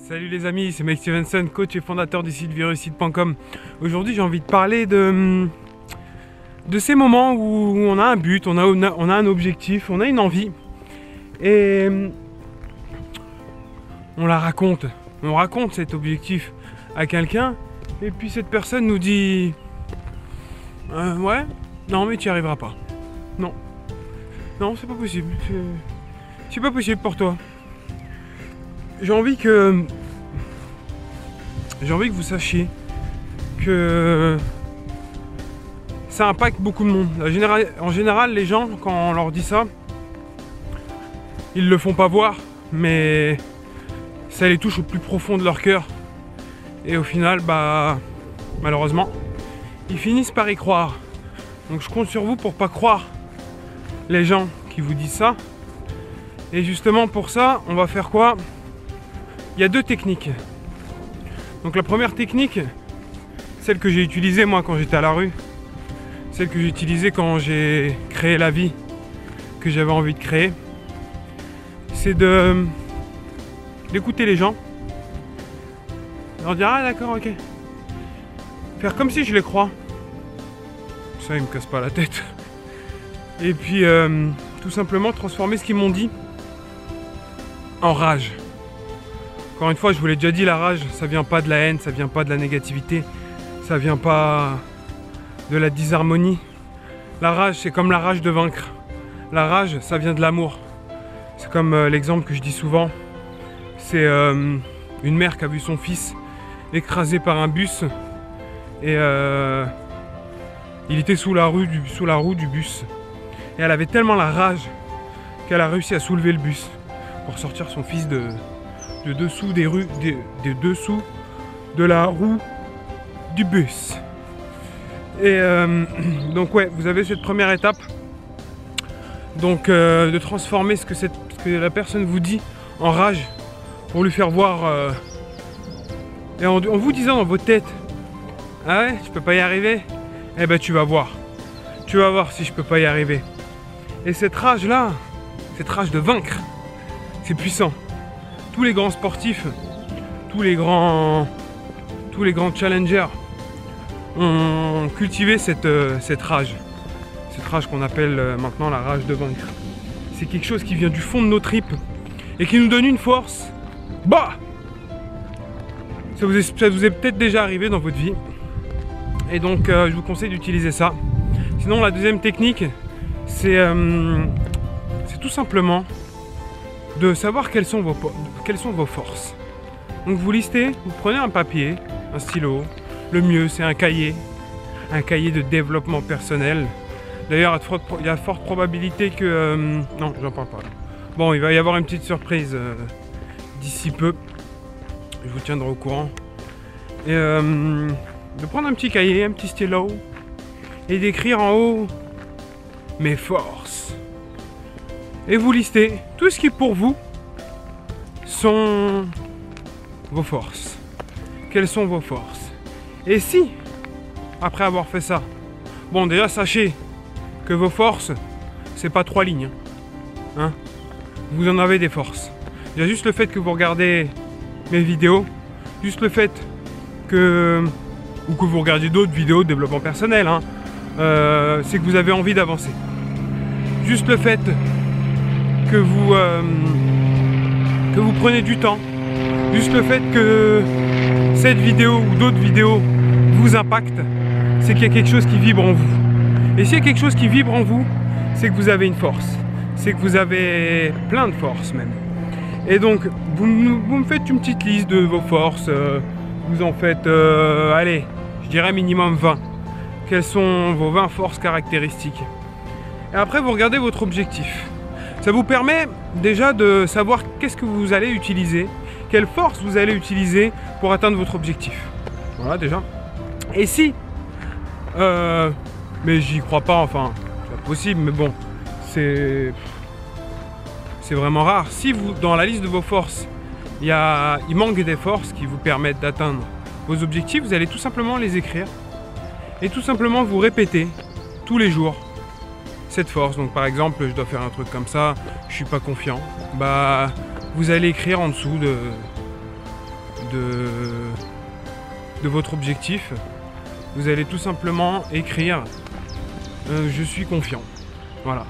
Salut les amis, c'est Mike Stevenson, coach et fondateur du site virusite.com. Aujourd'hui j'ai envie de parler de ces moments où on a un but, on a un objectif, on a une envie et on raconte cet objectif à quelqu'un et puis cette personne nous dit ouais, non mais tu n'y arriveras pas. Non, c'est pas possible, c'est pas possible pour toi. J'ai envie que vous sachiez que ça impacte beaucoup de monde. En général, les gens, quand on leur dit ça, ils le font pas voir, mais ça les touche au plus profond de leur cœur. Et au final, malheureusement, ils finissent par y croire. Donc je compte sur vous pour pas croire les gens qui vous disent ça. Et justement pour ça, on va faire quoi ? Il y a deux techniques. Donc la première technique, celle que j'ai utilisée moi quand j'étais à la rue, celle que j'ai utilisée quand j'ai créé la vie que j'avais envie de créer, c'est d'écouter les gens, leur dire ah d'accord, ok, faire comme si je les crois, ça ils me cassent pas la tête, et puis tout simplement transformer ce qu'ils m'ont dit en rage. Encore une fois, je vous l'ai déjà dit, la rage, ça vient pas de la haine, ça vient pas de la négativité, ça vient pas de la disharmonie. La rage, c'est comme la rage de vaincre. La rage, ça vient de l'amour. C'est comme l'exemple que je dis souvent. C'est une mère qui a vu son fils écrasé par un bus et il était sous la roue du bus. Et elle avait tellement la rage qu'elle a réussi à soulever le bus pour sortir son fils de dessous dessous de la roue du bus. Et donc ouais, vous avez cette première étape, donc de transformer ce que la personne vous dit en rage pour lui faire voir et en vous disant dans votre tête ah ouais, je peux pas y arriver, eh ben tu vas voir si je peux pas y arriver. Et cette rage là, cette rage de vaincre, c'est puissant. Tous les grands sportifs, tous les grands challengers ont cultivé cette rage. Cette rage qu'on appelle maintenant la rage de vaincre. C'est quelque chose qui vient du fond de nos tripes et qui nous donne une force. Ça vous est peut-être déjà arrivé dans votre vie. Et donc je vous conseille d'utiliser ça. Sinon la deuxième technique, c'est tout simplement de savoir quelles sont vos forces. Donc vous listez, vous prenez un papier, un stylo, le mieux c'est un cahier de développement personnel. D'ailleurs il y a forte probabilité que... non, j'en parle pas. Bon, il va y avoir une petite surprise d'ici peu. Je vous tiendrai au courant. Et de prendre un petit cahier, un petit stylo et d'écrire en haut mes forces. Et vous listez tout ce qui pour vous sont vos forces. Quelles sont vos forces? Et si, après avoir fait ça, bon déjà sachez que vos forces, c'est pas 3 lignes. Hein? Vous en avez des forces. Il y a juste le fait que vous regardez mes vidéos, juste le fait que vous regardiez d'autres vidéos de développement personnel, hein, c'est que vous avez envie d'avancer. Juste le fait que vous prenez du temps, juste le fait que cette vidéo ou d'autres vidéos vous impactent, c'est qu'il y a quelque chose qui vibre en vous. Et s'il y a quelque chose qui vibre en vous, c'est que vous avez une force, c'est que vous avez plein de forces même. Et donc vous me faites une petite liste de vos forces, vous en faites, allez, je dirais minimum 20. Quelles sont vos 20 forces caractéristiques? Et après vous regardez votre objectif. Ça vous permet déjà de savoir qu'est-ce que vous allez utiliser, quelle force vous allez utiliser pour atteindre votre objectif. Voilà déjà. Et si, mais j'y crois pas, enfin, c'est pas possible, mais bon, c'est vraiment rare. Si vous, dans la liste de vos forces, il manque des forces qui vous permettent d'atteindre vos objectifs, vous allez tout simplement les écrire et tout simplement vous répéter tous les jours cette force. Donc par exemple, je dois faire un truc comme ça, je suis pas confiant, vous allez écrire en dessous de votre objectif, vous allez tout simplement écrire je suis confiant. Voilà.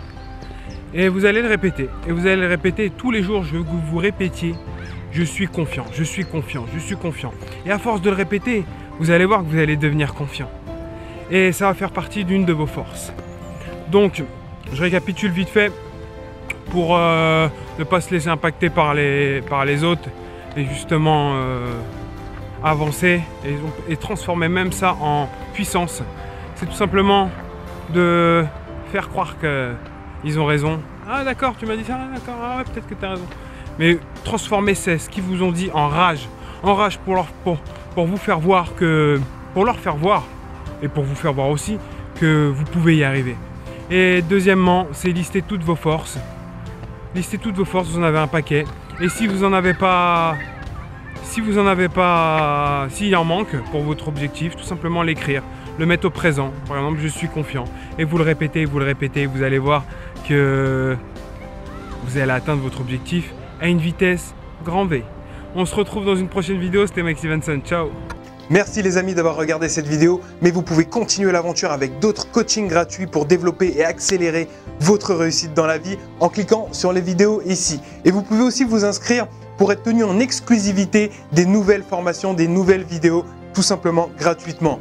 Et vous allez le répéter. Et vous allez le répéter tous les jours. Je veux que vous répétiez je suis confiant, je suis confiant, je suis confiant. Et à force de le répéter, vous allez voir que vous allez devenir confiant. Et ça va faire partie d'une de vos forces. Donc, je récapitule vite fait pour ne pas se laisser impacter par les autres et justement avancer et transformer même ça en puissance. C'est tout simplement de faire croire qu'ils ont raison. Ah d'accord, tu m'as dit ça, ah, d'accord, ah, ouais, peut-être que tu as raison. Mais transformer ce qu'ils vous ont dit en rage pour vous faire voir pour leur faire voir et pour vous faire voir aussi que vous pouvez y arriver. Et deuxièmement, c'est lister toutes vos forces. Listez toutes vos forces, vous en avez un paquet. Et si vous en avez pas, s'il en manque pour votre objectif, tout simplement l'écrire, le mettre au présent. Par exemple, je suis confiant. Et vous le répétez, vous allez voir que vous allez atteindre votre objectif à une vitesse grand V. On se retrouve dans une prochaine vidéo, c'était Mike Stevenson, ciao. Merci les amis d'avoir regardé cette vidéo, mais vous pouvez continuer l'aventure avec d'autres coachings gratuits pour développer et accélérer votre réussite dans la vie en cliquant sur les vidéos ici. Et vous pouvez aussi vous inscrire pour être tenu en exclusivité des nouvelles formations, des nouvelles vidéos, tout simplement gratuitement.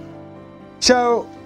Ciao!